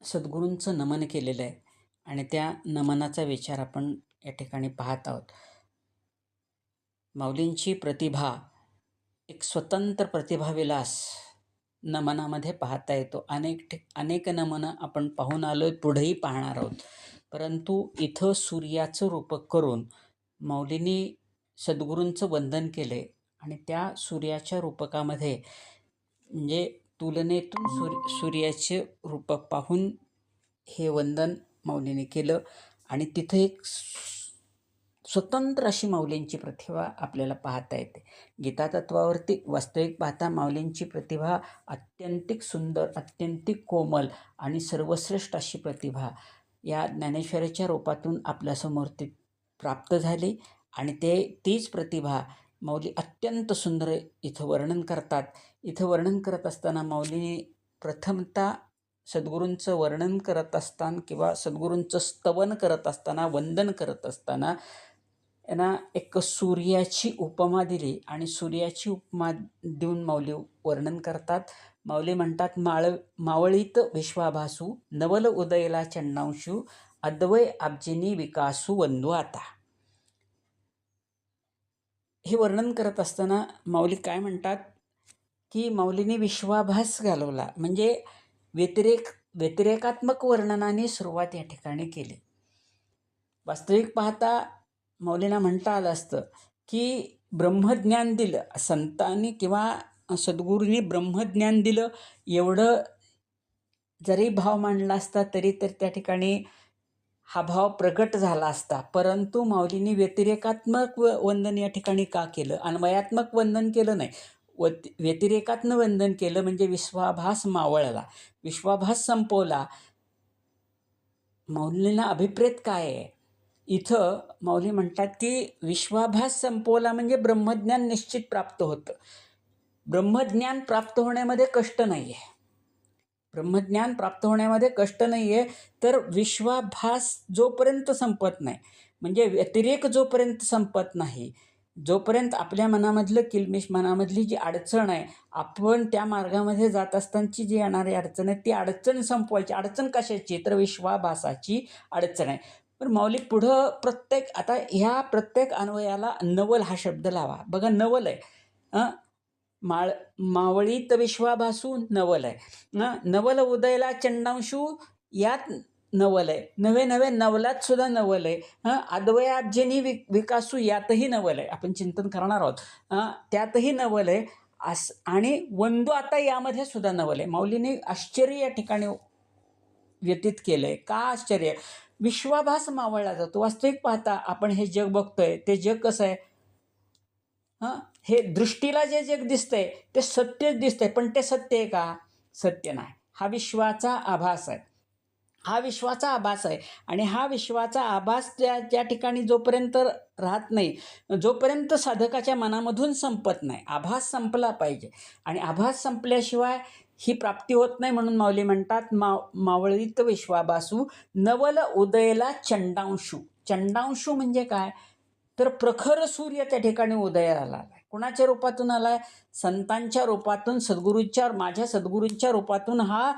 सद्गुरूंचं नमन केलेलं आहे आणि त्या नमनाचा विचार आपण या ठिकाणी पाहत आहोत. माऊलींची प्रतिभा, एक स्वतंत्र प्रतिभाविलास नमनामध्ये पाहता येतो. अनेक नमनं आपण पाहून आलोय, पुढेही पाहणार आहोत. परंतु इथं सूर्याचं रूपक करून माऊलींनी सद्गुरूंचं वंदन केले आणि त्या सूर्याच्या रूपकामध्ये म्हणजे तुलनेतून सूर्याचे रूपक पाहून हे वंदन माऊलीने केलं आणि तिथं एक स्वतंत्र अशी माऊलींची प्रतिभा आपल्याला पाहता येते. गीतातत्वावरती वास्तविक पाहता माऊलींची प्रतिभा अत्यंतिक सुंदर, अत्यंतिक कोमल आणि सर्वश्रेष्ठ अशी प्रतिभा या ज्ञानेश्वरीच्या रूपातून आपल्यासमोर ती प्राप्त झाली आणि तीच प्रतिभा माऊली अत्यंत सुंदर इथं वर्णन करतात. इथं वर्णन करत असताना माऊलीने प्रथमतः सद्गुरूंचं वर्णन करत असताना किंवा सद्गुरूंचं स्तवन करत असताना, वंदन करत असताना यांना एक सूर्याची उपमा दिली आणि सूर्याची उपमा देऊन माऊली वर्णन करतात. माऊली म्हणतात, मावळीत विश्वाभासू नवल उदयला चंडांशू अद्वय अब्जिनी विकासू वंदू आता. हे वर्णन करत असताना माऊली काय म्हणतात की माऊलीने विश्वाभास घालवला, म्हणजे व्यतिरेकात्मक वर्णनाने सुरुवात या ठिकाणी केली. वास्तविक पाहता माऊलींना म्हणता आलं असतं की ब्रह्मज्ञान दिलं संतांनी किंवा सद्गुरूंनी, ब्रह्मज्ञान दिलं एवढं जरी भाव मांडला असता तरी तर त्या ठिकाणी हा भाव प्रगट झाला असता. परंतु माऊलींनी व्यतिरेकात्मक वंदन या ठिकाणी का केलं? अन्वयात्मक वंदन केलं नाही, व्यतिरेकात्मक वंदन केलं. म्हणजे विश्वाभास मावळला, विश्वाभास संपवला. माऊलींना अभिप्रेत काय आहे? इथं माऊली म्हणतात की विश्वाभास संपवला म्हणजे ब्रह्मज्ञान निश्चित प्राप्त होतं. ब्रह्मज्ञान प्राप्त होण्यामध्ये कष्ट नाही आहे. ब्रह्मज्ञान प्राप्त होण्यामध्ये कष्ट नाही आहे. तर विश्वाभास जोपर्यंत संपत नाही, म्हणजे व्यतिरेक जोपर्यंत संपत नाही, जोपर्यंत आपल्या मनामधलं किलमिश, मनामधली जी अडचण आहे, आपण त्या मार्गामध्ये जात असतानाची जी येणारी अडचण आहे, ती अडचण संपवायची. अडचण कशाची? तर विश्वाभासाची अडचण आहे. पण माऊली पुढं आता ह्या प्रत्येक अन्वयाला नवल हा शब्द लावा. बघा, नवल आहे. मावळीत विश्वाभासू नवल आहे. नवल उदयला चंडांशू यात नवल आहे. नवे नवे नवलात सुद्धा नवल आहे. अद्वयाब्जिनी विकासू यातही नवल आहे. आपण चिंतन करणार आहोत. त्यातही नवल आहे. आणि वंदू आता यामध्ये सुद्धा नवल आहे. माऊलीने आश्चर्य या ठिकाणी व्यतीत केलंय. का आश्चर्य? विश्वाभास मावळला जातो. वास्तविक पाहता आपण हे जग बघतोय, ते जग कसं आहे? हे दृष्टीला जे जग दिसतंय ते सत्यच दिसतंय, पण ते सत्य आहे का? सत्य नाही. हा विश्वाचा आभास आहे. हा विश्वाचा आभास आहे आणि हा विश्वाचा आभास त्या ठिकाणी जोपर्यंत राहत नाही, जोपर्यंत साधकाच्या मनामधून संपत नाही. आभास संपला पाहिजे आणि आभास संपल्याशिवाय ही प्राप्ती होत नाही. म्हणून माऊली म्हणतात, मावळीत विश्वाभासू नवल उदयला चंडांशू. चंडांशू म्हणजे काय? तर प्रखर सूर्य त्या ठिकाणी उदयाला आलाय. कुणाच्या रूपातून आलाय? संतांच्या रूपातून, माझ्या सद्गुरूंच्या रूपातून हा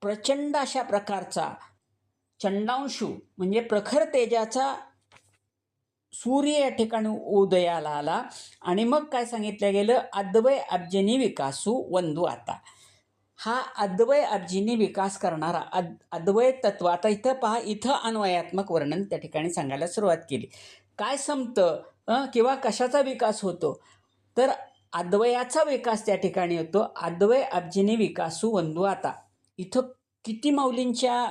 प्रचंड अशा प्रकारचा चंडांशू म्हणजे प्रखर तेजाचा सूर्य या ठिकाणी उदयाला आला. आणि मग काय सांगितलं गेलं? अद्वय अब्जिनी विकासू वंदू आता. हा अद्वय अब्जिनी विकास करणारा अद्वय तत्व. आता इथं पहा, इथं अन्वयात्मक वर्णन त्या ठिकाणी सांगायला सुरुवात केली. काय संपतं किंवा कशाचा विकास होतो? तर अद्वयाचा विकास त्या ठिकाणी होतो. अद्वय अब्जिनी विकासू वंदू आता. इथं किती माऊलींच्या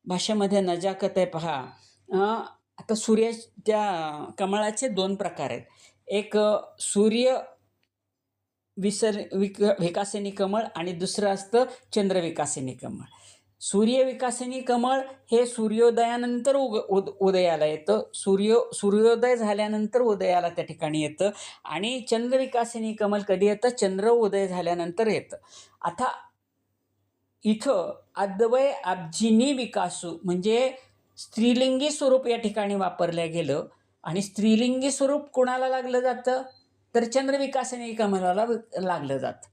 भाषेमध्ये नजाकत आहे पहा. आता सूर्याच्या कमळाचे दोन प्रकार आहेत. एक सूर्य विकासिनी कमळ आणि दुसरं असतं चंद्रविकासिनी कमळ. सूर्यविकासिनी कमळ हे सूर्योदयानंतर उदयाला येतं. सूर्योदय झाल्यानंतर उदयाला त्या ठिकाणी येतं. आणि चंद्रविकासिनी कमळ कधी येतं? चंद्र उदय झाल्यानंतर येतं. आता इथं अद्वय अब्जिनी विकासू म्हणजे स्त्रीलिंगी स्वरूप या ठिकाणी वापरलं गेलं. आणि स्त्रीलिंगी स्वरूप कोणाला लागलं जातं? तर चंद्रविकासिनी कमळाला लागलं जातं.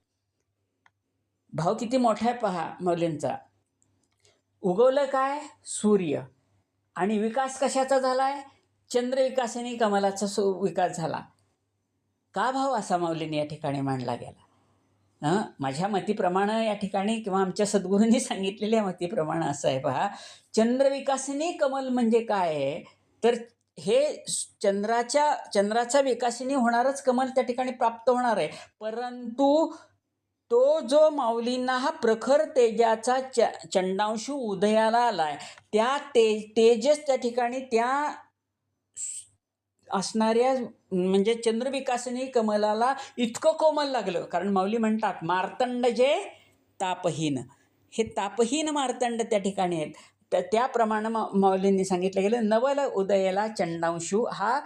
भाव किती मोठा आहे पहा माऊलींचा. उगवलं काय? सूर्य. आणि विकास कशाचा झाला आहे? चंद्रविकासाने कमलाचा विकास झाला. का भाव असा माऊलीने या ठिकाणी मांडला गेला? माझ्या मतीप्रमाणे या ठिकाणी किंवा आमच्या सद्गुरूंनी सांगितलेल्या मतीप्रमाणे असं आहे पहा, चंद्रविकासिनी कमल म्हणजे काय आहे? तर हे चंद्राचा विकासिनी होणारच कमल त्या ठिकाणी प्राप्त होणार आहे. परंतु तो जो माऊलींना हा प्रखर तेजाचा चंडांशू उदयाला आलाय, त्या तेजस त्या ठिकाणी त्या असणाऱ्या म्हणजे चंद्रविकासिनी कमलाला इतकं कोमल लागलं. कारण माऊली म्हणतात मार्तंड जे तापहीन, हे तापहीन मार्तंड त्या ठिकाणी आहेत. तर त्याप्रमाणे माऊलींनी सांगितलं गेलं नवल उदयाला चंडांशू हा,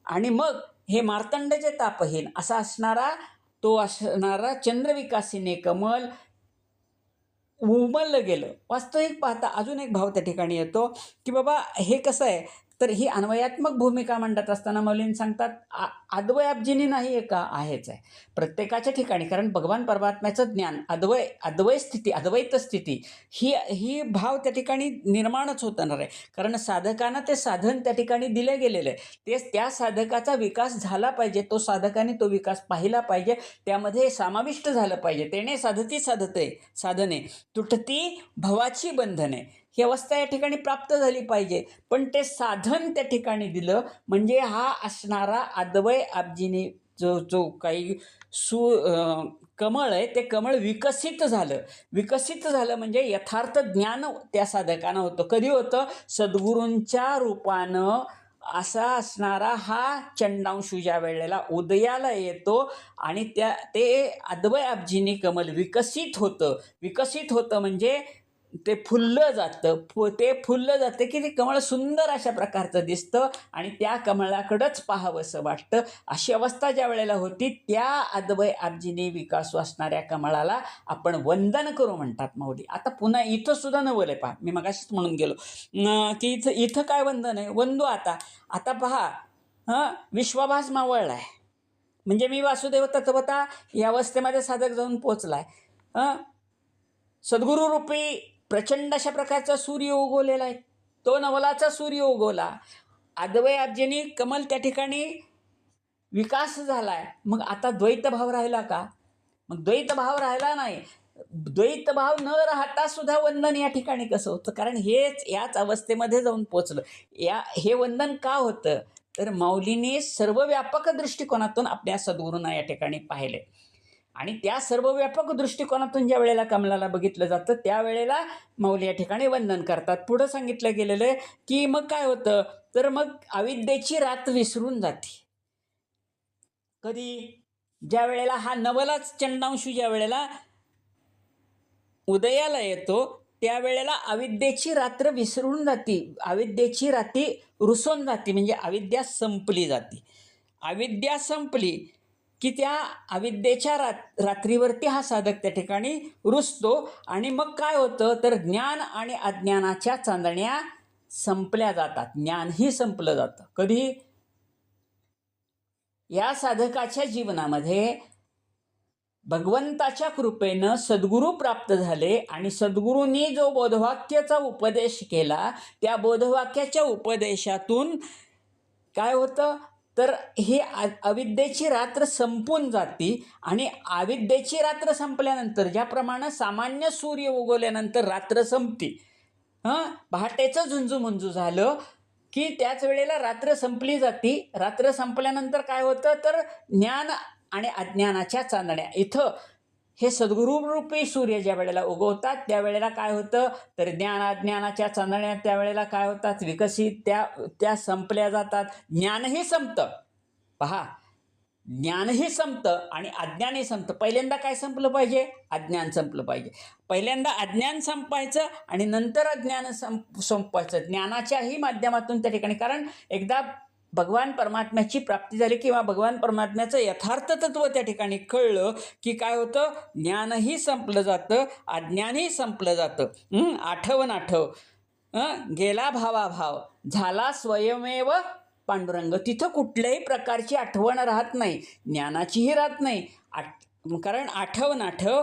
आणि मग हे मार्तंड जे तापहीन असा असणारा चंद्रविकासिनी कमल उमललं गेलं. वास्तविक पाहता अजून एक भाव त्या ठिकाणी येतो की बाबा हे कसं आहे, तर ही अन्वयात्मक भूमिका मांडत असताना मौलींनी सांगतात अद्वय अब्जिनी नाही आहे का? आहेच आहे प्रत्येकाच्या ठिकाणी. कारण भगवान परमात्म्याचं ज्ञान अद्वय स्थिती, अद्वैत स्थिती ही भाव त्या ठिकाणी निर्माणच होणार आहे. कारण साधकांना ते साधन त्या ठिकाणी दिलं गेलेलं आहे. तेच त्या साधकाचा विकास झाला पाहिजे, तो साधकाने तो विकास पाहिला पाहिजे, त्यामध्ये समाविष्ट झालं पाहिजे. तेने साधती साधने तुटती भवाची बंधने, ही अवस्था या ठिकाणी प्राप्त झाली पाहिजे. पण ते साधन त्या ठिकाणी दिलं म्हणजे हा असणारा अद्वय अब्जिनी जो काही कमळ आहे ते कमळ विकसित झालं म्हणजे यथार्थ ज्ञान त्या साधकानं होतं. कधी होतं? सद्गुरूंच्या रूपानं असा असणारा हा चंडांशू ज्या वेळेला उदयाला येतो आणि ते अद्वय अब्जिनी कमल विकसित होतं म्हणजे ते फुललं जातं की ते कमळ सुंदर अशा प्रकारचं दिसतं आणि त्या कमळाकडंच पाहावंसं वाटतं. अशी अवस्था ज्या वेळेला होती त्या अद्वय अब्जिनी विकासू असणाऱ्या कमळाला आपण वंदन करू म्हणतात माऊली. आता पुन्हा इथं सुद्धा नवल आहे पहा, मी मगाशीच म्हणून गेलो की इथं काय वंदन आहे? वंदू आता पहा, विश्वाभास मावळला आहे म्हणजे मी वासुदेव तत्वता या अवस्थेमध्ये साधक जाऊन पोचलाय. सद्गुरू रूपी प्रचंड अशा प्रकारचा सूर्य उगवलेला आहे, तो नवलाचा सूर्य उगवला, अद्वय अब्जिनी कमल त्या ठिकाणी विकास झालाय. मग आता द्वैत भाव राहिला का? मग द्वैत भाव राहिला नाही. द्वैत भाव न राहता सुद्धा वंदन या ठिकाणी कसं होतं? कारण याच अवस्थेमध्ये जाऊन पोचलं. हे वंदन का होतं? तर माऊलीने सर्वव्यापक दृष्टिकोनातून आपल्या सद्गुरूंना या ठिकाणी पाहिले आणि त्या सर्वव्यापक दृष्टिकोनातून ज्या वेळेला कमलाला बघितलं जातं त्यावेळेला माऊली या ठिकाणी वंदन करतात. पुढं सांगितलं गेलेलं आहे की मग काय होतं? तर मग अविद्येची रात विसरून जाते. कधी? ज्या वेळेला हा नवलाच चंडांशू ज्या वेळेला उदयाला येतो त्यावेळेला अविद्येची रात्र विसरून जाते, अविद्येची राती रुसून जाते म्हणजे अविद्या संपली जाते. अविद्या संपली की त्या अविद्येच्या रात्रीवरती हा साधक त्या ठिकाणी रुसतो आणि मग काय होतं? तर ज्ञान आणि अज्ञानाच्या चांदण्या संपल्या जातात, ज्ञानही संपलं जातं. कधी? या साधकाच्या जीवनामध्ये भगवंताच्या कृपेनं सद्गुरू प्राप्त झाले आणि सद्गुरूंनी जो बोधवाक्याचा उपदेश केला त्या बोधवाक्याच्या उपदेशातून काय होतं? तर ही अविद्येची रात्र संपून जाती आणि अविद्येची रात्र संपल्यानंतर ज्याप्रमाणे सामान्य सूर्य उगवल्यानंतर रात्र संपती, पहाटेचं झुंजू झालं की त्याच वेळेला रात्र संपली जाती. रात्र संपल्यानंतर काय होतं? तर ज्ञान आणि अज्ञानाच्या चांदण्या इथं हे सद्गुरूरूपी सूर्य ज्या वेळेला उगवतात त्यावेळेला काय होतं? तर ज्ञान अज्ञानाच्या चांदण्या त्यावेळेला काय होतात? विकसित त्या संपल्या जातात. ज्ञानही संपतं. पहा, ज्ञानही संपतं आणि अज्ञानही संपतं. पहिल्यांदा काय संपलं पाहिजे? अज्ञान संपलं पाहिजे. पहिल्यांदा अज्ञान संपायचं आणि नंतर अज्ञान संपवायचं ज्ञानाच्याही माध्यमातून त्या ठिकाणी. कारण एकदा भगवान परमात्म्याची प्राप्ती झाली किंवा भगवान परमात्म्याचं यथार्थ तत्व त्या ठिकाणी कळलं की काय होतं? ज्ञानही संपलं जातं, अज्ञानही संपलं जातं. आठव गेला भावाभाव झाला स्वयमेव पांडुरंग. तिथं कुठल्याही प्रकारची आठवण राहत नाही, ज्ञानाचीही राहत नाही. कारण आठव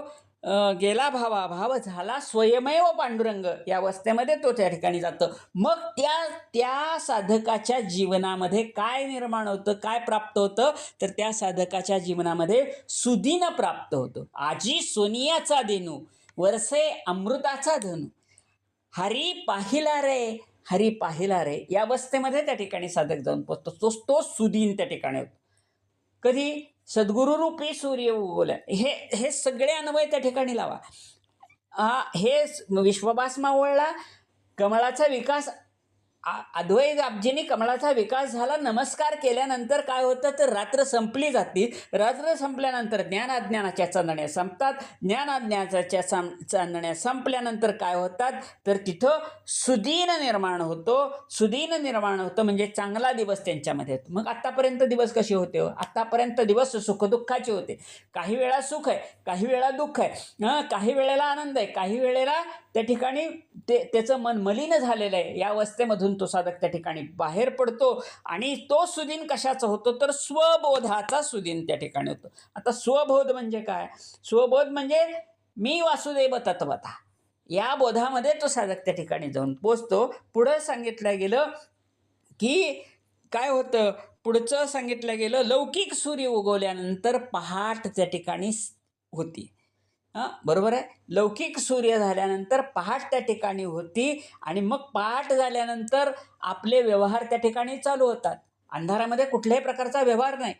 गेला भावा भाव झाला स्वयमेव पांडुरंग, या अवस्थेमध्ये तो त्या ठिकाणी जातो. मग त्या साधकाच्या जीवनामध्ये काय निर्माण होतं, काय प्राप्त होतं, तर त्या साधकाच्या जीवनामध्ये सुदिन प्राप्त होतो. आजी सोनियाचा देनू, वरसे अमृताचा धनू, हरी पाहिला रे, हरी पाहिला रे, या अवस्थेमध्ये त्या ठिकाणी साधक जाऊन पोचतो. तो सुदीन त्या ठिकाणी होतो. कधी सद्गुरुरूपी सूर्य उगवला, हे सगळे अन्वय त्या ठिकाणी लावा. हे विश्वभास मावळला, कमळाचा विकास, अद्वैत आपजींनी कमळाचा विकास झाला. नमस्कार केल्यानंतर काय होतं, तर रात्र संपली जाते. रात्र संपल्यानंतर ज्ञानाज्ञानाच्या चांदण्या संपतात. ज्ञानाज्ञानाच्या चांदण्या संपल्यानंतर काय होतात, तर तिथं सुदीन निर्माण होतो. सुदीन निर्माण होतं म्हणजे चांगला दिवस त्यांच्यामध्ये होतो. मग आत्तापर्यंत दिवस कसे होते हो? आत्तापर्यंत दिवस सुखदुःखाचे होते. काही वेळा सुख आहे, काही वेळा दुःख आहे, काही वेळेला आनंद आहे, काही वेळेला त्या ठिकाणी त्याचं मन मलिन झालेलं आहे. या अवस्थेमधून तो साधक त्या ठिकाणी बाहेर पडतो. आणि तो सुदीन कशाचा होतो, तर स्वबोधाचा सुदीन त्या ठिकाणी होतो. आता स्वबोध म्हणजे काय? स्वबोध म्हणजे मी वासुदेव तत्वता, या बोधामध्ये तो साधक त्या ठिकाणी जाऊन पोचतो. पुढं सांगितलं गेलं की काय होतं, पुढचं सांगितलं गेलं, लौकिक सूर्य उगवल्यानंतर पहाट त्या ठिकाणी होती. बरोबर आहे. लौकिक सूर्य झाल्यानंतर पहाट त्या ठिकाणी होती. आणि मग पहाट झाल्यानंतर आपले व्यवहार त्या ठिकाणी चालू होतात. अंधारामध्ये कुठल्याही प्रकारचा व्यवहार नाही.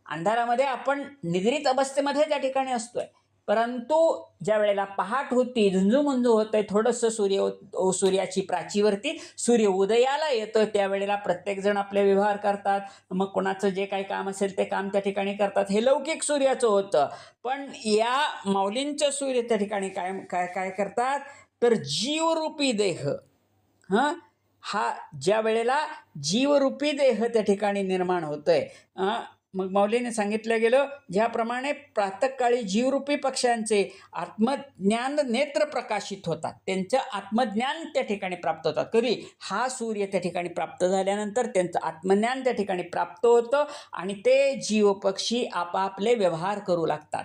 अंधारामध्ये आपण निद्रित अवस्थेमध्ये त्या ठिकाणी असतोय. परंतु ज्या वेळेला पहाट होती, झुंजूमुंजू होतंय, थोडंसं सूर्याची प्राचीवरती सूर्य उदयाला येतोय, त्यावेळेला प्रत्येकजण आपले व्यवहार करतात. मग कोणाचं जे काही काम असेल ते काम त्या ठिकाणी करतात. हे लौकिक सूर्याचं होतं. पण या माऊलींचं सूर्य त्या ठिकाणी काय काय काय करतात, तर जीवरूपी देह, हा ज्या वेळेला जीवरूपी देह त्या ठिकाणी निर्माण होतोय, मग माऊलीने सांगितलं गेलं, ज्याप्रमाणे प्रातःकाळी जीवरूपी पक्ष्यांचे आत्मज्ञान नेत्र प्रकाशित होतात, त्यांचं आत्मज्ञान त्या ठिकाणी प्राप्त होतात. कधी? हा सूर्य त्या ठिकाणी प्राप्त झाल्यानंतर त्यांचं आत्मज्ञान त्या ठिकाणी प्राप्त होतं आणि ते जीव पक्षी आपापले व्यवहार करू लागतात.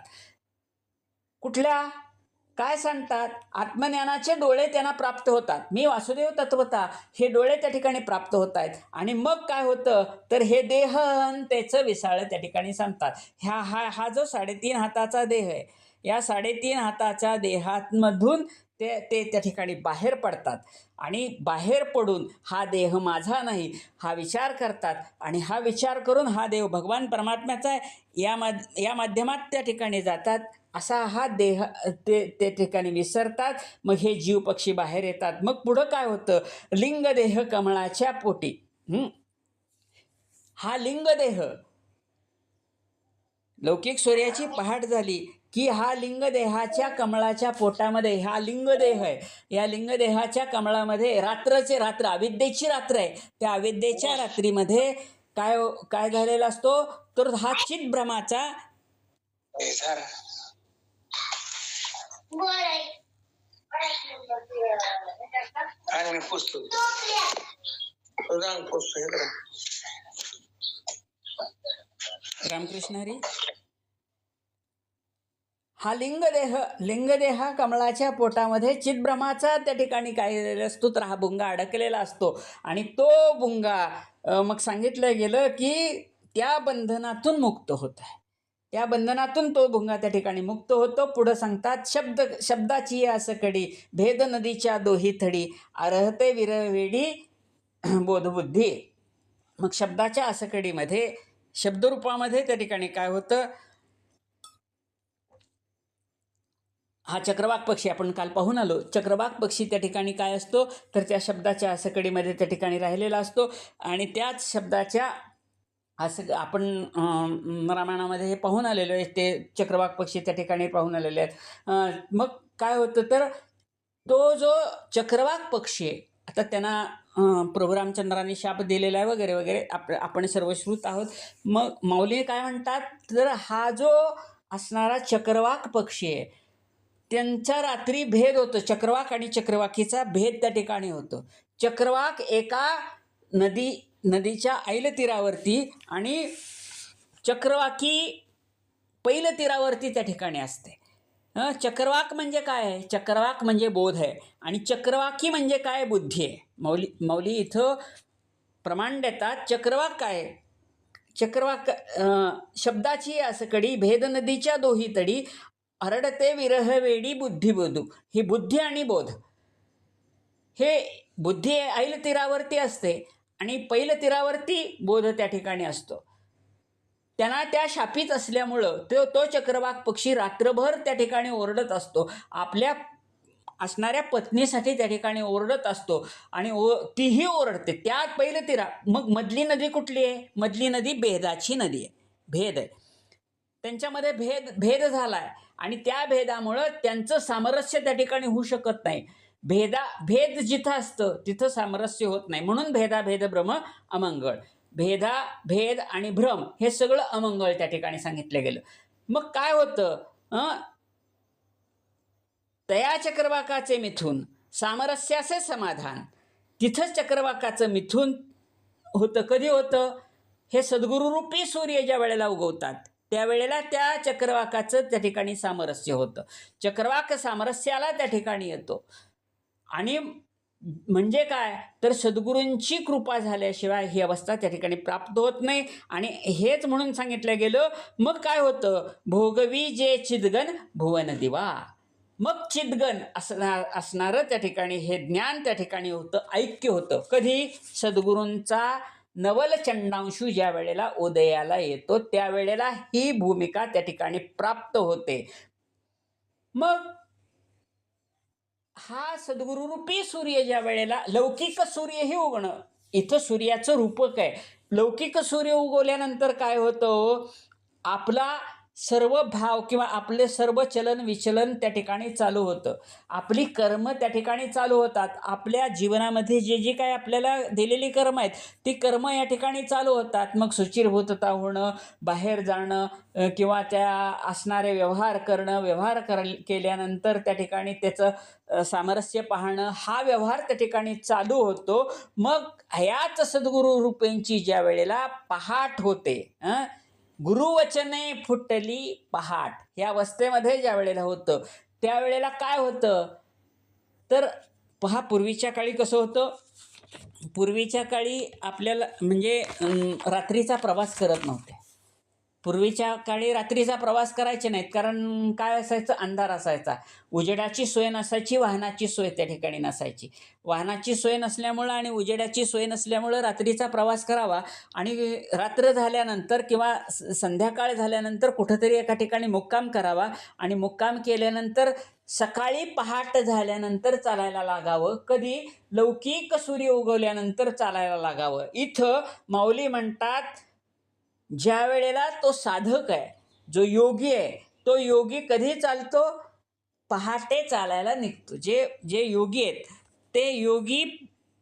कुठल्या? काय सांगतात? आत्मज्ञानाचे डोळे त्यांना प्राप्त होतात. मी वासुदेव तत्वता, हे डोळे त्या ठिकाणी प्राप्त होत आहेत. आणि मग काय होतं, तर हे देह त्याचं विसाळ त्या ठिकाणी सांगतात. हा जो 3.5 हाताचा देह आहे, या 3.5 हाताच्या देहामधून ते त्या ठिकाणी बाहेर पडतात. आणि बाहेर पडून हा देह माझा नाही हा विचार करतात. आणि हा विचार करून हा देव भगवान परमात्म्याचा आहे या माध्यमात त्या ठिकाणी जातात. असा हा देह ते ठिकाणी विसरतात. मग हे जीव पक्षी बाहेर येतात. मग पुढं काय होतं, लिंगदेह कमळाच्या पोटी. हा लिंगदेह, लौकिक सूर्याची पहाट झाली की हा लिंगदेहाच्या कमळाच्या पोटामध्ये हा लिंगदेह आहे. या लिंगदेहाच्या कमळामध्ये रात्रचे रात्र, अविद्येची रात्र आहे. त्या अविद्येच्या रात्रीमध्ये काय झालेला असतो, तर हा चितभ्रमाचा रामकृष्ण हरी. हा लिंगदेह कमळाच्या पोटामध्ये चितभ्रमाचा त्या ठिकाणी काय असतो, तर हा भुंगा अडकलेला असतो. आणि तो भुंगा मग सांगितलं गेलं की त्या बंधनातून मुक्त होत आहे. त्या बंधनातून तो भुंगा त्या ठिकाणी मुक्त होतो. पुढं सांगतात, शब्दाची आसकडी, भेद नदीच्या दोही थडी, अर्हते विरवेडी बोधबुद्धी. मग शब्दाच्या आसकडीमध्ये, शब्दरूपामध्ये त्या ठिकाणी काय होतं, हा चक्रवाक पक्षी आपण काल पाहून आलो. चक्रवाक पक्षी त्या ठिकाणी काय असतो, तर त्या शब्दाच्या आसकडीमध्ये त्या ठिकाणी राहिलेला असतो. आणि त्याच शब्दाच्या आपण रामायणामध्ये हे पाहून आलेलो आहे. ते चक्रवाक पक्षी त्या ठिकाणी पाहून आलेले आहेत. मग काय होतं, तर तो जो चक्रवाक पक्षी आहे, आता त्यांना प्रभू रामचंद्रांनी शाप दिलेला आहे वगैरे वगैरे, आपण सर्वश्रुत आहोत. मग माऊली काय म्हणतात, तर हा जो असणारा चक्रवाक पक्षी आहे, त्यांचा रात्री भेद होतो. चक्रवाक आणि चक्रवाकीचा भेद त्या ठिकाणी होतो. चक्रवाक एका नदीच्या ऐल तीरावरती आणि चक्रवाकी पैल तीरावरती त्या ठिकाणी असते. चक्रवाक म्हणजे काय आहे? चक्रवाक म्हणजे बोध आहे आणि चक्रवाकी म्हणजे काय? बुद्धी आहे. माऊली इथं प्रमाण देतात. चक्रवाक काय आहे? चक्रवाक शब्दाची असकडी भेद नदीच्या दोही तडी हरडते विरह वेडी बुद्धिबोधू. ही बुद्धी आणि बोध, हे बुद्धी ऐल तीरावरती असते आणि पैल तीरावरती बोध त्या ठिकाणी असतो. त्यांना त्या शापित असल्यामुळं तो चक्रवाक पक्षी रात्रभर त्या ठिकाणी ओरडत असतो. आपल्या असणाऱ्या पत्नीसाठी त्या ठिकाणी ओरडत असतो आणि तीही ओरडते. त्यात पहिलं तिरा. मग मधली नदी कुठली आहे? मधली नदी भेदाची नदी आहे. भेद आहे त्यांच्यामध्ये, भेद झाला आहे आणि त्या भेदामुळं त्यांचं सामरस्य त्या ठिकाणी होऊ शकत नाही. भेद जिथं असतं तिथं सामरस्य होत नाही. म्हणून भेद भ्रम अमंगळ. भेद आणि भ्रम हे सगळं अमंगळ त्या ठिकाणी सांगितलं गेलं. मग काय होतं? तया चक्रवाकाचे मिथून सामरस्याचे समाधान. तिथंच चक्रवाकाचं मिथून होतं. कधी होतं? हे सद्गुरुरूपी सूर्य ज्या वेळेला उगवतात त्यावेळेला त्या चक्रवाकाचं त्या ठिकाणी सामरस्य होतं. चक्रवाक सामरस्याला त्या ठिकाणी येतो. आणि म्हणजे काय तर सद्गुरूंची कृपा झाल्याशिवाय ही अवस्था त्या ठिकाणी प्राप्त होत नाही. आणि हेच म्हणून सांगितलं गेलं. मग काय होतं? भोगवी जे चिदगन भुवन दिवा. मग चिदगन असणारं त्या ठिकाणी हे ज्ञान त्या ठिकाणी होतं, ऐक्य होतं. कधी? सद्गुरूंचा नवल चंडांशू ज्या वेळेला उदयाला येतो त्यावेळेला ही भूमिका त्या ठिकाणी प्राप्त होते. मग हा सद्गुरुरूपी सूर्य ज्या वेळेला, लौकिक सूर्यही उगणं, इथं सूर्याचं रूपक आहे. लौकिक सूर्य उगवल्यानंतर काय होतं? आपला सर्व भाव किंवा आपले सर्व चलन विचलन त्या ठिकाणी चालू होतं. आपली कर्म त्या ठिकाणी चालू होतात. आपल्या जीवनामध्ये जे काय आपल्याला दिलेली कर्म आहेत ती कर्म या ठिकाणी चालू होतात. मग सुचिरभूतता होणं, बाहेर जाणं किंवा त्या असणारे व्यवहार करणं, केल्यानंतर त्या ठिकाणी त्याचं सामरस्य पाहणं, हा व्यवहार त्या ठिकाणी चालू होतो. मग ह्याच सद्गुरू रूपेंची ज्या वेळेला पहाट होते, गुरुवचने फुटली पहाट, या अवस्थेमध्ये ज्या वेळेला होतं त्यावेळेला काय होतं तर पहा, पूर्वीच्या काळी कसं होतं? पूर्वीच्या काळी आपल्याला म्हणजे रात्रीचा प्रवास करत नव्हते. पूर्वीच्या काळी रात्रीचा प्रवास करायचे नाहीत. कारण काय असायचं? अंधार असायचा, उजेडाची सोय नसायची, वाहनाची सोय त्या ठिकाणी नसायची. वाहनाची सोय नसल्यामुळं आणि उजेडाची सोय नसल्यामुळं रात्रीचा प्रवास करावा आणि रात्र झाल्यानंतर किंवा संध्याकाळ झाल्यानंतर कुठंतरी एका ठिकाणी मुक्काम करावा आणि मुक्काम केल्यानंतर सकाळी पहाट झाल्यानंतर चालायला लागावं. कधी? लौकिक सूर्य उगवल्यानंतर चालायला लागावं. इथं माऊली म्हणतात ज्या वेळेला तो साधक आहे, जो योगी आहे, तो योगी कधी चालतो? पहाटे चालायला निघतो. जे योगी आहेत ते योगी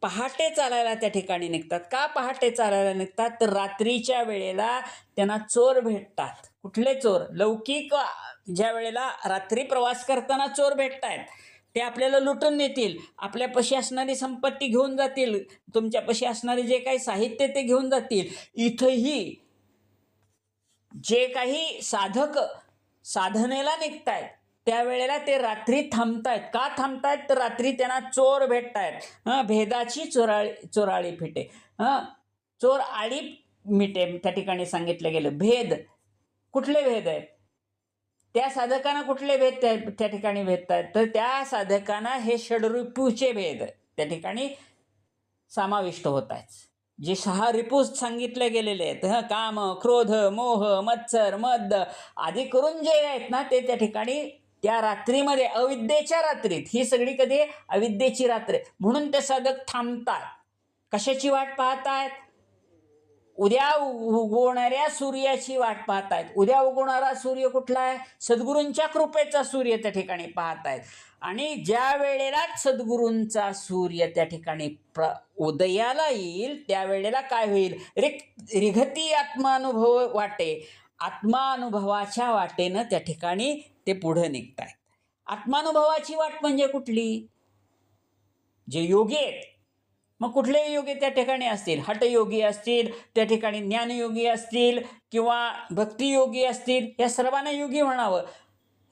पहाटे चालायला त्या ठिकाणी निघतात. का पहाटे चालायला निघतात? तर रात्रीच्या वेळेला त्यांना चोर भेटतात. कुठले चोर? लौकिक ज्या वेळेला रात्री प्रवास करताना चोर भेटतायत, ते आपल्याला लुटून नेतील, आपल्यापाशी असणारी संपत्ती घेऊन जातील, तुमच्यापाशी असणारे जे काही साहित्य ते घेऊन जातील. इथंही जे काही साधक साधनेला निघतायत त्यावेळेला ते रात्री थांबतायत. का थांबतायत? तर रात्री त्यांना चोर भेटतायत. भेदाची चोराळी फिटे, चोर आळी मिटे त्या ठिकाणी सांगितलं गेलं. भेद, कुठले भेद आहेत? त्या साधकांना कुठले भेद त्या ठिकाणी भेटतात? तर त्या साधकांना हे षडरिपूचे भेद त्या ठिकाणी समाविष्ट होत आहेत. जे 6 रिपू सांगितले गेलेले आहेत, काम, क्रोध, मोह, मत्सर, मद आदी करून जे आहेत ना, ते त्या ठिकाणी त्या रात्रीमध्ये, अविद्येच्या रात्रीत, ही सगळी कधी? अविद्येची रात्र. म्हणून ते साधक थांबतात. कशाची वाट पाहतायत? उद्या उगवणाऱ्या सूर्याची वाट पाहतायत. उद्या उगवणारा सूर्य कुठला आहे? सद्गुरूंच्या कृपेचा सूर्य त्या ठिकाणी पाहतायत. आणि ज्या वेळेला सद्गुरूंचा सूर्य त्या ठिकाणी उदयाला येईल त्यावेळेला काय होईल? रिघती आत्मानुभव वाटे, आत्मानुभवाच्या वाटेनं त्या ठिकाणी ते पुढे निघतायत. आत्मानुभवाची वाट म्हणजे कुठली? जे योगी आहेत, मग कुठलेही योगी त्या ठिकाणी असतील, हठयोगी असतील, त्या ठिकाणी ज्ञानयोगी असतील किंवा भक्तियोगी असतील, या सर्वांना योगी म्हणावं.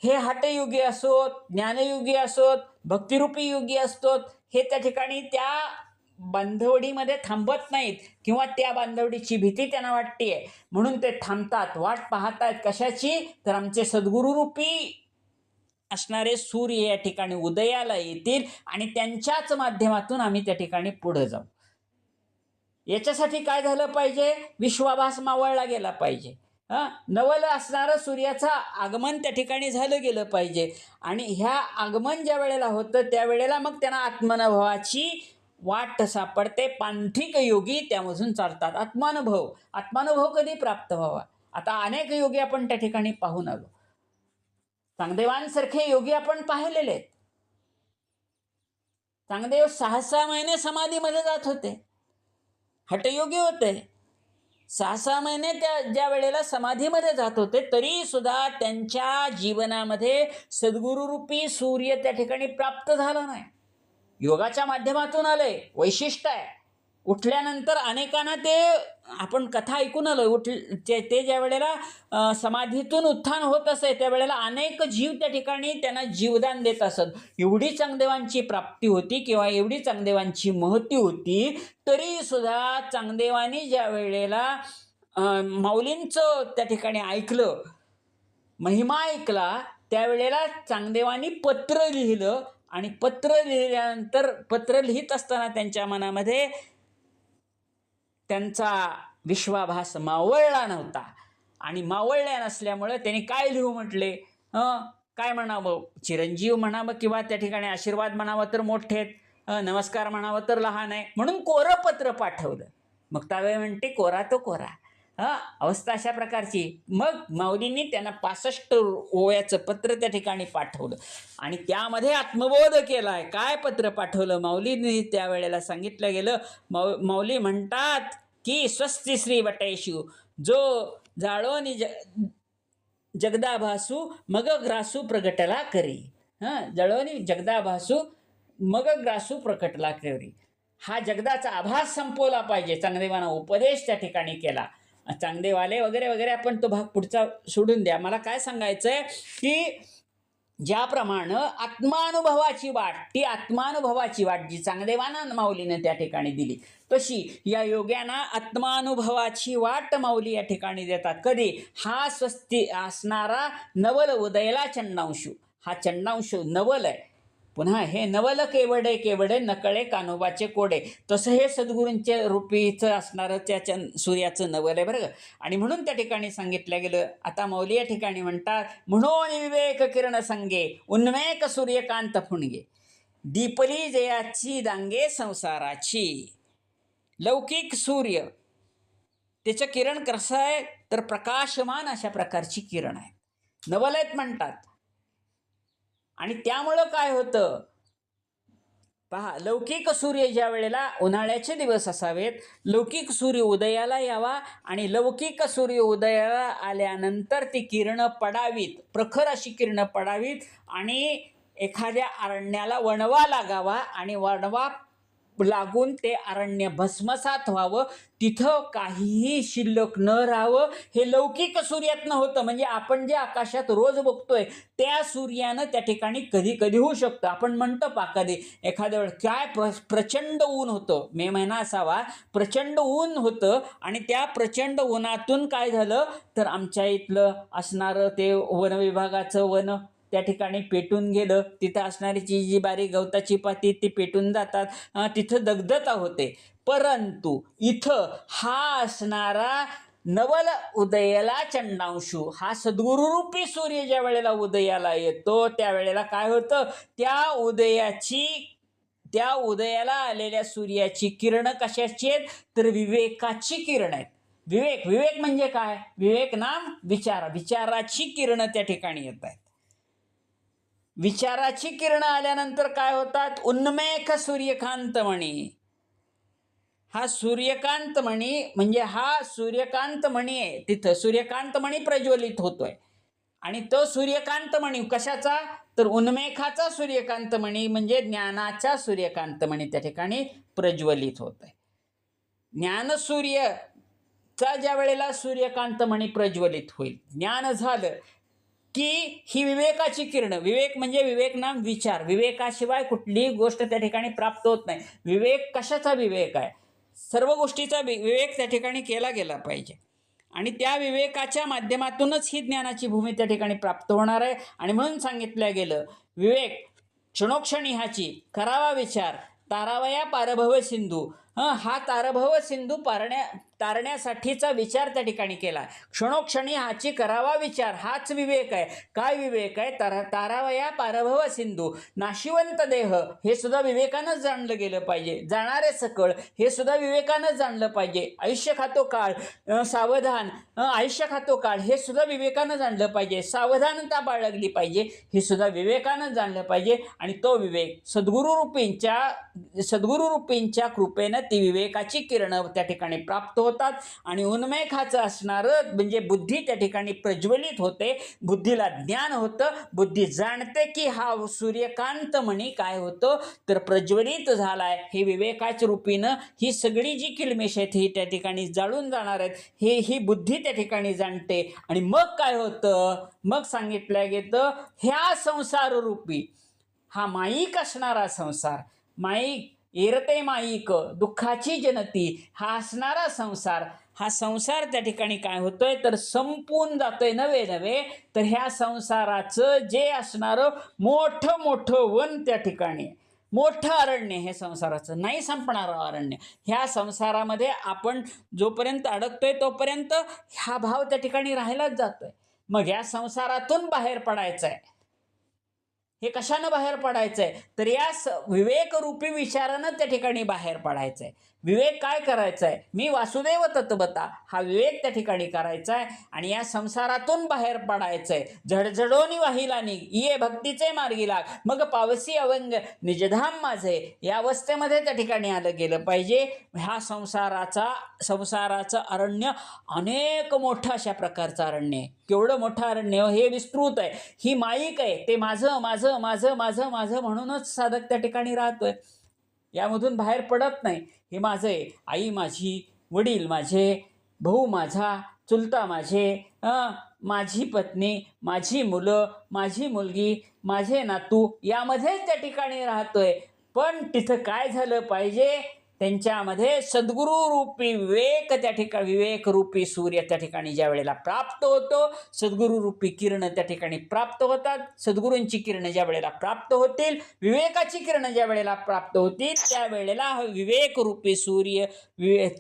हे हठयोगी असोत, ज्ञानयोगी असोत, भक्तिरूपी योगी असतोत, हे त्या ठिकाणी त्या बांधवडीमध्ये थांबत नाहीत किंवा त्या बांधवडीची भीती त्यांना वाटते म्हणून ते थांबतात, वाट पाहतात. कशाची? तर आमचे सद्गुरुरूपी असणारे सूर्य या ठिकाणी उदयाला येतील आणि त्यांच्याच माध्यमातून आम्ही त्या ठिकाणी पुढे जाऊ. याच्यासाठी काय झालं पाहिजे? विश्वाभास मावळला गेला पाहिजे. नवल असणारं सूर्याचं आगमन त्या ठिकाणी झालं गेलं पाहिजे. आणि ह्या आगमन ज्या वेळेला होतं त्यावेळेला मग त्यांना आत्मानुभवाची वाट सापडते. पांथिक योगी त्यामधून चालतात. आत्मानुभव कधी प्राप्त व्हावा? आता अनेक योगी आपण त्या ठिकाणी पाहून आलो. चांगदेवांसारखे योगी आपण पाहिलेले आहेत. चांगदेव 6 महिने समाधीमध्ये जात होते, हठयोगी होते. 6 महिने त्या ज्या वेळेला समाधीमध्ये जात होते तरी सुद्धा त्यांच्या जीवनामध्ये सद्गुरुरूपी सूर्य त्या ठिकाणी प्राप्त झाला नाही. योगाच्या माध्यमातून आलंय, वैशिष्ट्य आहे. उठल्यानंतर अनेकांना ते आपण कथा ऐकून आलो. ते ज्या वेळेला समाधीतून उत्थान होत असे त्यावेळेला अनेक जीव त्या ठिकाणी त्यांना जीवदान देत असत. एवढी चांगदेवांची प्राप्ती होती किंवा एवढी चांगदेवांची महती होती तरी सुद्धा चांगदेवांनी ज्या वेळेला माऊलींचं त्या ठिकाणी ऐकलं, महिमा ऐकला, त्यावेळेला चांगदेवांनी पत्र लिहिलं. आणि पत्र लिहिल्यानंतर पत्र लिहित असताना त्यांच्या मनामध्ये त्यांचा विश्वाभास मावळला नव्हता. आणि मावळल्या नसल्यामुळे त्यांनी काय लिहू म्हटले? काय म्हणावं? चिरंजीव म्हणावं किंवा त्या ठिकाणी आशीर्वाद म्हणावं तर मोठे आहेत, नमस्कार म्हणावं तर लहान आहे, म्हणून कोरं पत्र पाठवलं. मग त्यावेळी म्हणते कोरा तो कोरा. अवस्था अशा प्रकारची. मग माऊलींनी त्यांना 65 ओव्याचं पत्र त्या ठिकाणी पाठवलं आणि त्यामध्ये आत्मबोध केलाय. काय पत्र पाठवलं माऊलींनी त्यावेळेला सांगितलं गेलं. माऊली म्हणतात की स्वस्ति श्री वटैषु जो जाळोनी जगदाभासू मग ग्रासू प्रगटला करी. जळोनी जगदाभासू मग ग्रासू प्रकटला करी. हा जगदाचा आभास संपवला पाहिजे. चांगदेवाना उपदेश त्या ठिकाणी केला. चांगदेवाले वगैरे वगैरे आपण तो भाग पुढचा सोडून द्या. मला काय सांगायचंय की ज्याप्रमाणे आत्मानुभवाची वाट, ती आत्मानुभवाची वाट जी चांगदेवाना माऊलीने त्या ठिकाणी दिली तशी या योग्यांना आत्मानुभवाची वाट माऊली या ठिकाणी देतात. कधी? हा स्वस्ती असणारा नवल उदयला चंडांशू. हा चंडांशू नवल आहे. पुन्हा हे नवल केवडे केवडे नकळे कानोबाचे कोडे. तसं हे सद्गुरूंच्या रूपीचं असणारं त्या सूर्याचं नवल आहे बरं. आणि म्हणून त्या ठिकाणी सांगितलं गेलं. आता माऊली या ठिकाणी म्हणतात, म्हणून विवेक किरण संगे उन्मेक सूर्यकांत फुणगे दीपली जयाची दांगे संसाराची. लौकिक सूर्य त्याचं किरण कसं आहे तर प्रकाशमान अशा प्रकारची किरण आहे. नवलयत म्हणतात. आणि त्यामुळं काय होतं पहा, लौकिक सूर्य ज्या वेळेला उन्हाळ्याचे दिवस असावेत, लौकिक सूर्य उदयाला यावा आणि लौकिक सूर्य उदयाला आल्यानंतर ती किरणं पडावीत, प्रखर अशी किरणं पडावीत आणि एखाद्या अरण्याला वणवा लागावा आणि वणवा लागून ते अरण्य भस्मसात व्हावं, तिथं काहीही शिल्लक न राहावं. हे लौकिक सूर्यातनं होतं. म्हणजे आपण जे आकाशात रोज बघतोय त्या सूर्यानं त्या ठिकाणी कधी कधी होऊ शकतं. आपण म्हणतो कधी एखाद्या वेळ काय प्रचंड ऊन होतं, मे महिना असावा, प्रचंड ऊन होतं आणि त्या प्रचंड उन्हातून काय झालं तर आमच्या इथलं असणारं ते वनविभागाचं वन त्या ठिकाणी पेटून गेलं. तिथं असणारी जी बारीक गवताची पाती ती पेटून जातात, तिथं दग्धता होते. परंतु इथं हा असणारा नवल उदयाला चंडांशू, हा सद्गुरुरूपी सूर्य ज्या वेळेला उदयाला येतो त्यावेळेला काय होतं, त्या उदयाला आलेल्या सूर्याची किरणं कशाची आहेत तर विवेकाची किरण आहेत. विवेक म्हणजे काय? विवेक नाम विचाराची किरणं त्या ठिकाणी येत आहेत. विचाराची किरणं आल्यानंतर काय होतात? उन्मेख सूर्यकांतमणी. हा सूर्यकांतमणी म्हणजे हा सूर्यकांतमणी आहे. तिथं सूर्यकांतमणी प्रज्वलित होतोय आणि तो सूर्यकांतमणी कशाचा तर उन्मेखाचा सूर्यकांतमणी म्हणजे ज्ञानाचा सूर्यकांतमणी त्या ठिकाणी प्रज्वलित होत आहे. ज्ञानसूर्यचा ज्या वेळेला सूर्यकांतमणी प्रज्वलित होईल, ज्ञान झालं की ही विवेकाची किरणं, विवेक म्हणजे विवेक नाम विचार, विवेकाशिवाय कुठलीही गोष्ट त्या ठिकाणी प्राप्त होत नाही. विवेक कशाचा विवेक आहे? सर्व गोष्टीचा विवेक त्या ठिकाणी केला गेला पाहिजे आणि त्या विवेकाच्या माध्यमातूनच ही ज्ञानाची भूमी त्या ठिकाणी प्राप्त होणार आहे. आणि म्हणून सांगितलं गेलं, विवेक क्षणोक्षणी हाची करावा विचार, तारावया पारभव सिंधू. हा तारभव सिंधू तारण्यासाठीचा विचार त्या ठिकाणी केला. क्षणोक्षणी हाची करावा विचार, हाच विवेक आहे. काय विवेक आहे? तारावया पारभव सिंधू. नाशिवंत देह हे सुद्धा विवेकानंच जाणलं गेलं पाहिजे. जाणारे सकळ हे सुद्धा विवेकानंच जाणलं पाहिजे. आयुष्य खातो काळ, सावधान, आयुष्य खातो काळ हे सुद्धा विवेकानं जाणलं पाहिजे. सावधानता बाळगली पाहिजे, हे सुद्धा विवेकानं जाणलं पाहिजे. आणि तो विवेक सद्गुरुरूपींच्या कृपेनं ती विवेकाची किरणं त्या ठिकाणी प्राप्त होतात आणि उन्मेखाचं असणारं म्हणजे बुद्धी त्या ठिकाणी प्रज्वलित होते. बुद्धीला ज्ञान होतं. बुद्धी जाणते की हा सूर्यकांत मणी काय होतं तर प्रज्वलित झालाय. हे विवेकाच्या रूपीनं ही सगळी जी किलमेश आहेत ही त्या ठिकाणी जाळून जाणार आहेत, ही बुद्धी त्या ठिकाणी जाणते. आणि मग काय होतं? मग सांगितलं गेलं, ह्या संसार रूपी हा माईक असणारा संसार, माईक एरते माईक दुःखाची जनती, हा असणारा संसार, हा संसार त्या ठिकाणी काय होतोय तर संपून जातोय. नव्हे तर ह्या संसाराचं जे असणारं मोठं मोठं वन त्या ठिकाणी, मोठं अरण्य, हे संसाराचं नाही संपणारं अरण्य. ह्या संसारामध्ये आपण जोपर्यंत अडकतोय तोपर्यंत हा भाव त्या ठिकाणी राहिलाच जातोय. मग या संसारातून बाहेर पडायचं आहे. हे कशानं बाहेर पडायचंय तर या विवेकरूपी विचारानं त्या ठिकाणी बाहेर पडायचंय. विवेक काय करायचंय? मी वासुदेव तत्वता, हा विवेक त्या ठिकाणी करायचा आहे आणि या संसारातून बाहेर पडायचंय. झडझडोनी वाहिला निघ, ये भक्तीचे मार्गी लाग, मग पावसी अवंग निजधाम माझे, या अवस्थेमध्ये त्या ठिकाणी आलं गेलं पाहिजे. ह्या संसाराचं अरण्य अनेक मोठं अशा प्रकारचं अरण्य आहे. केवढं मोठं अरण्य हे विस्तृत आहे. ही माईक आहे, ते माझं माझं माझं माझं माझं म्हणूनच साधक त्या ठिकाणी राहतोय. यामधून बाहेर पडत नाही. हे माझं आहे, आई माझी, वडील माझे, भाऊ माझा, चुलता माझे, माझी पत्नी, माझी मुलं, माझी मुलगी, माझे नातू, यामध्येच त्या ठिकाणी राहतोय. पण तिथं काय झालं पाहिजे? त्यांच्यामध्ये सद्गुरू रूपी विवेक त्या ठिकाणी, विवेक रूपी सूर्य त्या ठिकाणी ज्या वेळेला प्राप्त होतो, सद्गुरू रूपी किरणं त्या ठिकाणी प्राप्त होतात. सद्गुरूंची किरणं ज्या वेळेला प्राप्त होतील, विवेकाची किरणं ज्या वेळेला प्राप्त होतील, त्यावेळेला विवेक रूपी सूर्य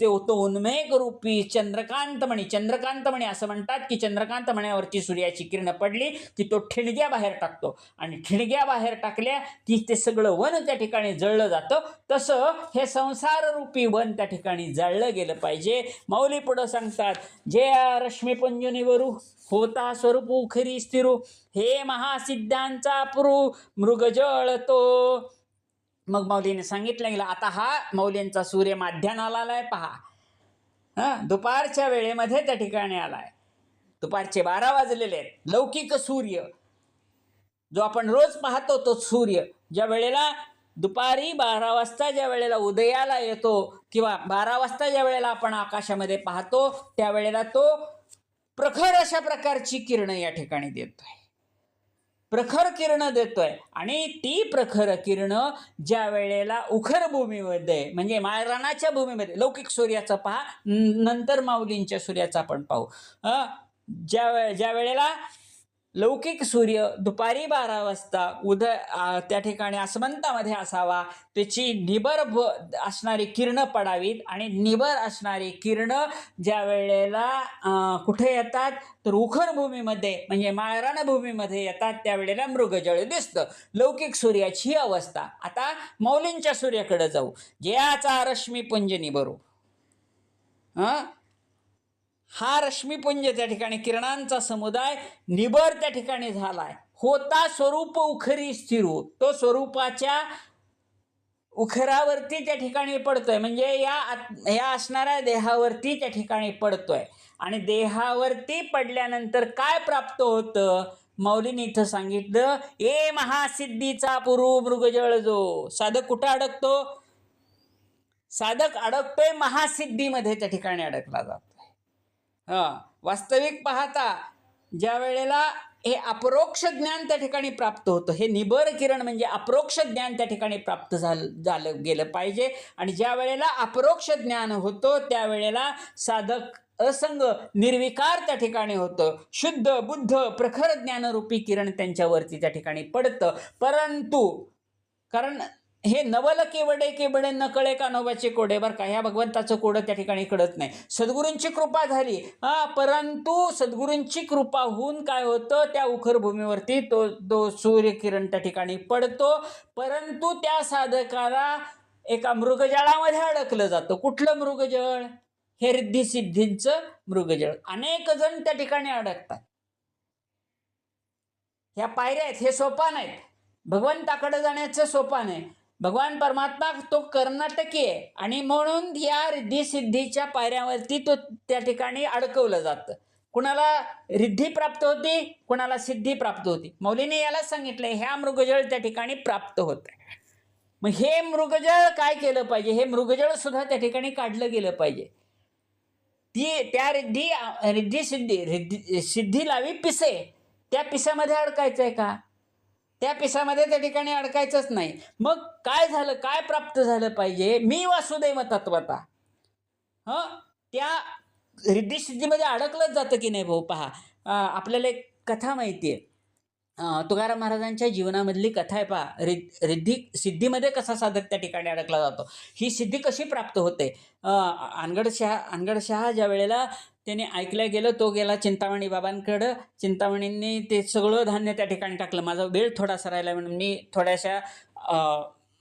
तो उन्मेघ रूपी चंद्रकांतमणी असं म्हणतात की चंद्रकांत मण्यावरती सूर्याची किरणं पडली की तो ठिणग्या बाहेर टाकतो आणि ठिणग्या बाहेर टाकल्या की ते सगळं वन त्या ठिकाणी जळलं जातं. तसं हे संसार रूपी वन त्या ठिकाणी जाळलं गेलं पाहिजे. माऊली पुढं सांगतात, जे रश्मीपुंजनीवरू होता स्वरूप उखरी स्थिरू, हे महासिद्धांचा पुरू मृग जळतो. मग माऊलीने सांगितलं गेलं, आता हा माऊलींचा सूर्य माध्यानाला आलाय पहा. दुपारच्या वेळेमध्ये त्या ठिकाणी आलाय. दुपारचे 12 वाजलेले आहेत. लौकिक सूर्य जो आपण रोज पाहतो तो सूर्य ज्या वेळेला दुपारी 12 वाजता ज्या वेळेला उदयाला येतो किंवा 12 वाजता ज्या वेळेला आपण आकाशामध्ये पाहतो त्यावेळेला तो प्रखर अशा प्रकारची किरणं या ठिकाणी देतोय. प्रखर किरणं देतोय आणि ती प्रखर किरणं ज्या वेळेला उखर भूमीमध्ये म्हणजे माळरानाच्या भूमीमध्ये, लौकिक सूर्याचं पहा, नंतर माऊलींच्या सूर्याचा आपण पाहू. ज्या वेळेला लौकिक सूर्य दुपारी 12 वाजता त्या ठिकाणी आसमंतामध्ये असावा, त्याची निबर असणारी किरणं पडावीत आणि निबर असणारी किरणं ज्या वेळेला कुठे येतात तर उखर भूमीमध्ये म्हणजे माळरान भूमीमध्ये येतात त्यावेळेला मृगजळ दिसतं. लौकिक सूर्याची अवस्था. आता माऊलींच्या सूर्याकडे जाऊ. ज्याचा रश्मीपुंज निबरू, हा रश्मीपुंज त्या ठिकाणी किरणांचा समुदाय निबर त्या ठिकाणी झालाय. होता स्वरूप उखरी स्थिरू, तो स्वरूपाच्या उखरावरती त्या ठिकाणी पडतोय म्हणजे या असणाऱ्या देहावरती त्या ठिकाणी पडतोय. आणि देहावरती पडल्यानंतर काय प्राप्त होतं? माऊलीने इथं सांगितलं, ए महासिद्धीचा पुरू मृगजळ जो. साधक कुठं अडकतो? साधक अडकतोय महासिद्धीमध्ये त्या ठिकाणी अडकला जातो. वास्तविक पाहता ज्या वेळेला हे अपरोक्ष ज्ञान त्या ठिकाणी प्राप्त होतं. हे निबर किरण म्हणजे अपरोक्ष ज्ञान त्या ठिकाणी प्राप्त झालं गेलं पाहिजे. आणि ज्या वेळेला अपरोक्ष ज्ञान होतं त्यावेळेला साधक असंग निर्विकार त्या ठिकाणी होतं. शुद्ध बुद्ध प्रखर ज्ञानरूपी किरण त्यांच्यावरती त्या ठिकाणी पडतं. परंतु कारण हे नवल केवडे केवडे न कळे कानोबाचे कोडे, बरं का, ह्या भगवंताचं कोडं त्या ठिकाणी कळत नाही. सद्गुरूंची कृपा झाली परंतु सद्गुरूंची कृपा होऊन काय होतं, त्या उखर भूमीवरती तो सूर्यकिरण त्या ठिकाणी पडतो. परंतु त्या साधकाला एका मृगजळामध्ये अडकलं जातं. कुठलं मृगजळ? हे रिद्धी सिद्धींचं मृगजळ. अनेक जण त्या ठिकाणी अडकतात. ह्या पायऱ्या आहेत, हे सोपान आहेत. भगवंताकडे जाण्याचं सोपान आहे. भगवान परमात्मा तो कर्नाटकी आहे आणि म्हणून या रिद्धी सिद्धीच्या पायऱ्यावरती तो त्या ठिकाणी अडकवलं जातं. कुणाला रिद्धी प्राप्त होती, कुणाला सिद्धी प्राप्त होती. मौलीने यालाच सांगितलंय, ह्या मृगजळ त्या ठिकाणी प्राप्त होत. मग हे मृगजळ काय केलं पाहिजे? हे मृगजळ सुद्धा त्या ठिकाणी काढलं गेलं पाहिजे. त्या रिद्धी सिद्धी लावी पिसे, त्या पिसामध्ये अडकायचं आहे का? त्या पिसामध्ये त्या ठिकाणी अडकायचंच नाही. मग काय झालं, काय प्राप्त झालं पाहिजे? मी वासुदेव तत्वता. त्या रिद्धी सिद्धीमध्ये अडकलंच जातं की नाही भाऊ? पहा, आपल्याला एक कथा माहिती आहे. तुकाराम महाराजांच्या जीवनामधली कथा आहे. पहा, रिद्धी सिद्धीमध्ये कसा साधक त्या ठिकाणी अडकला जातो. ही सिद्धी कशी प्राप्त होते? अनगडशहा ज्या वेळेला त्याने ऐकलं गेलं, तो गेला चिंतामणी बाबांकडं. चिंतामणींनी ते सगळं धान्य त्या ठिकाणी टाकलं. माझा वेळ थोडासा राहिला म्हणून मी थोड्याशा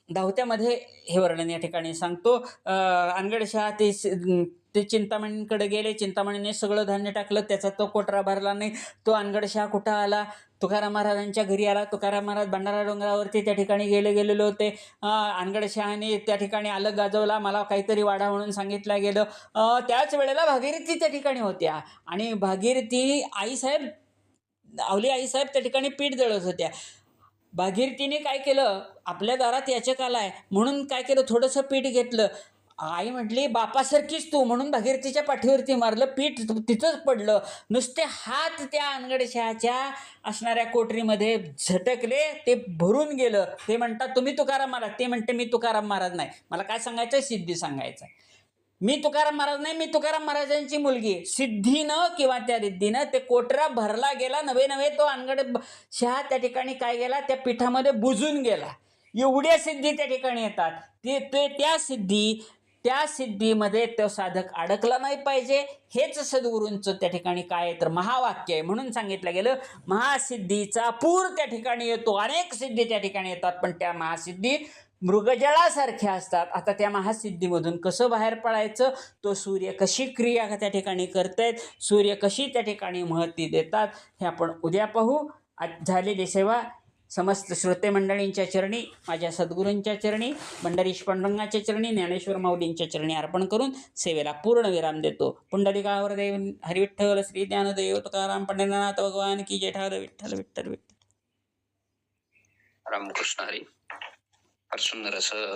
धावत्यामध्ये हे वर्णन या ठिकाणी सांगतो. अनगडशहा ते चिंतामणींकडे गेले. चिंतामणीने सगळं धान्य टाकलं, त्याचा तो कोटरा भरला नाही. तो अनगडशहा कुठं आला? तुकाराम महाराजांच्या घरी आला. तुकाराम महाराज भंडारा डोंगरावरती त्या ठिकाणी गेलेले होते. अनगडशहाने त्या ठिकाणी आलं गाजवला, मला काहीतरी वाढा म्हणून सांगितलं गेलं. त्याच वेळेला भागीरथी त्या ठिकाणी होत्या आणि भागीरथी आईसाहेब, आवली आईसाहेब त्या ठिकाणी पीठ दळत होत्या. भागीरथीने काय केलं, आपल्या दारात याचक आलाय म्हणून काय केलं, थोडंसं पीठ घेतलं. आई म्हटली, बापासारखीच तू, म्हणून भागीरथीच्या पाठीवरती मारलं. पीठ तिथंच पडलं. नुसते हात त्या अनगडशहाच्या असणाऱ्या कोटरीमध्ये झटकले, ते भरून गेलं. ते म्हणतात, तुम्ही तुकाराम महाराज? ते म्हणते, मी तुकाराम महाराज नाही. मला काय सांगायचं? सिद्धी सांगायचं. मी तुकाराम महाराज नाही, मी तुकाराम महाराजांची मुलगी. सिद्धीनं किंवा त्या रिद्धीनं ते कोटरा भरला गेला. नवे तो अनगडशहा त्या ठिकाणी काय गेला, त्या पीठामध्ये बुजून गेला. एवढ्या सिद्धी त्या ठिकाणी येतात. त्या सिद्धीमध्ये तो साधक अडकला नाही पाहिजे. हेच सद्गुरूंचं त्या ठिकाणी काय आहे तर महावाक्य आहे. म्हणून सांगितलं गेलं, महासिद्धीचा पूर त्या ठिकाणी येतो. अनेक सिद्धी त्या ठिकाणी येतात, पण त्या महासिद्धी मृगजळासारख्या असतात. आता त्या महासिद्धीमधून कसं बाहेर पडायचं, तो सूर्य कशी क्रिया त्या ठिकाणी करतायत, सूर्य कशी त्या ठिकाणी महती देतात, हे आपण उद्या पाहू. आज झालेली सेवा समस्त श्रोते मंडळींच्या चरणी, माझ्या सद्गुरूंच्या चरणी, पंढरीश पांडुरंगाच्या चरणी, ज्ञानेश्वर माऊलींच्या चरणी अर्पण करून सेवेला पूर्ण विराम देतो. पुंडलिकावर देव हरिविठ्ठल श्री ज्ञानदेव तुकाराम पंढरीनाथ भगवान की जय. ठार विठ्ठल विठ्ठल विठ्ठल. रामकृष्ण हरी. फार सुंदर असं